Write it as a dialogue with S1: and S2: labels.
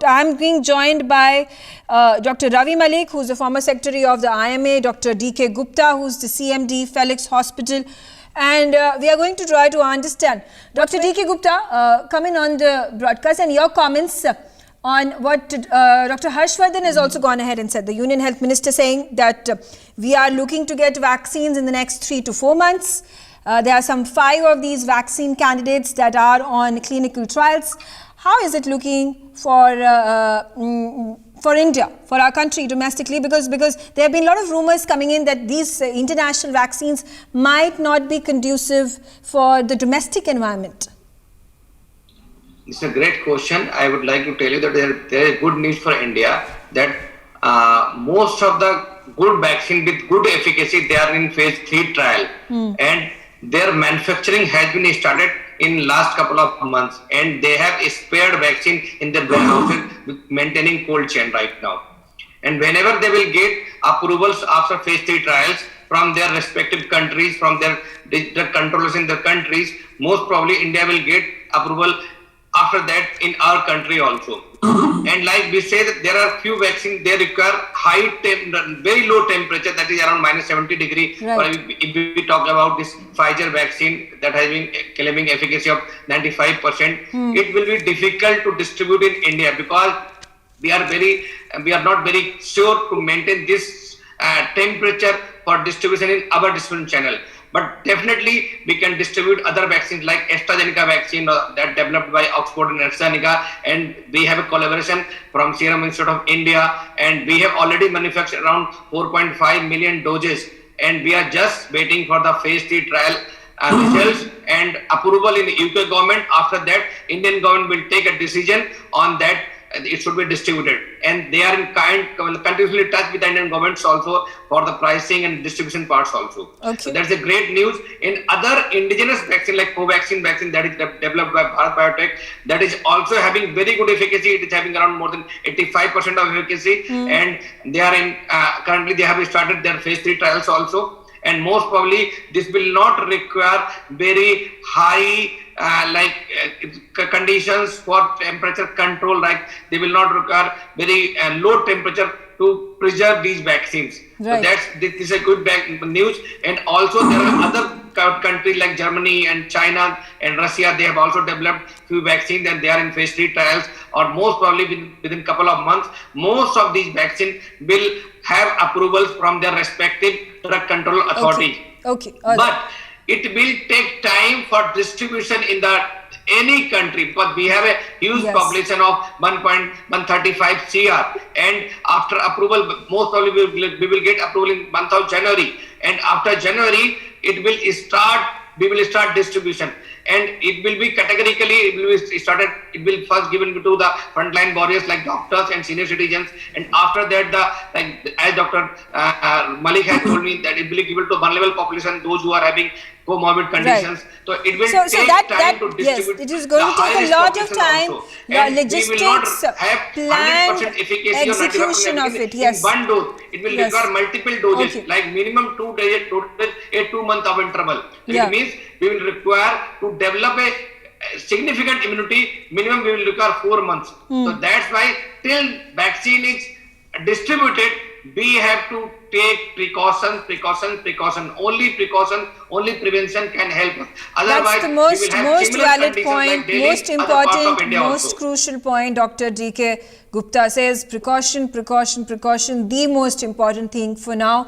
S1: I'm being joined by Dr. Ravi Malik, who's the former secretary of the IMA, Dr. D.K. Gupta, who's the CMD, Felix Hospital, and we are going to try to understand. Dr. D.K. Gupta, coming on the broadcast, and your comments on what Dr. Harshvardhan has also gone ahead and said, the Union Health Minister saying that we are looking to get vaccines in the next 3 to 4 months. There are some 5 of these vaccine candidates that are on clinical trials. How is it looking for India, for our country domestically? Because there have been a lot of rumors coming in that these international vaccines might not be conducive for the domestic environment.
S2: It's a great question. I would like to tell you that there is good news for India, that most of the good vaccine with good efficacy, they are in phase 3 trial, and their manufacturing has been started in last couple of months, and they have a spared vaccine in their warehouses maintaining cold chain right now. And whenever they will get approvals after phase 3 trials from their respective countries, from their controllers in their countries, most probably India will get approval after that in our country also. And like we say that there are few vaccines, they require very low temperature, that is around -70 degrees.
S1: Right.
S2: If we talk about this Pfizer vaccine that has been claiming efficacy of 95%, it will be difficult to distribute in India because we are not very sure to maintain this temperature for distribution in our distribution channel. But definitely we can distribute other vaccines like AstraZeneca vaccine that developed by Oxford and AstraZeneca, and we have a collaboration from Serum Institute of India, and we have already manufactured around 4.5 million doses, and we are just waiting for the phase 3 trial results and approval in the UK government. After that, Indian government will take a decision on that. It should be distributed, and they are in continuously touch with the Indian governments also for the pricing and distribution parts also.
S1: Okay.
S2: So that's a great news. In other indigenous vaccine like Covaxin vaccine that is developed by Bharat Biotech, that is also having very good efficacy. It is having around more than 85% of efficacy, and they are in currently they have started their phase 3 trials also. And most probably this will not require very high conditions for temperature control, like they will not require very low temperature to preserve these vaccines.
S1: Right.
S2: So this is a good news. And also there are other countries like Germany and China and Russia, they have also developed few vaccines, and they are in phase 3 trials, or most probably within couple of months most of these vaccines will have approvals from their respective drug control authority.
S1: Okay.
S2: But it will take time for distribution in any country, because we have a huge population of 1.135 CR, and after approval most probably we will get approval in month of January, and after January we will start distribution, and it will be categorically, it will first given to the frontline warriors like doctors and senior citizens, and after that as Dr. Malik has told me, that it will be given to vulnerable population, those who are having comorbid conditions. Right. So it will take time to distribute.
S1: Yes, it is going to take a lot of time. Logistics, plan, execution of it. Yes.
S2: In one dose, it will require multiple doses, like minimum 2 days, a 2 month of interval. It means we will require to develop a significant immunity. Minimum we will require 4 months. So that's why till vaccine is distributed, we have to take precaution. Only precaution, only prevention can help us. Otherwise,
S1: that's the most valid point,
S2: like Delhi,
S1: most important, most
S2: also
S1: crucial point. Dr. D.K. Gupta says precaution, the most important thing for now.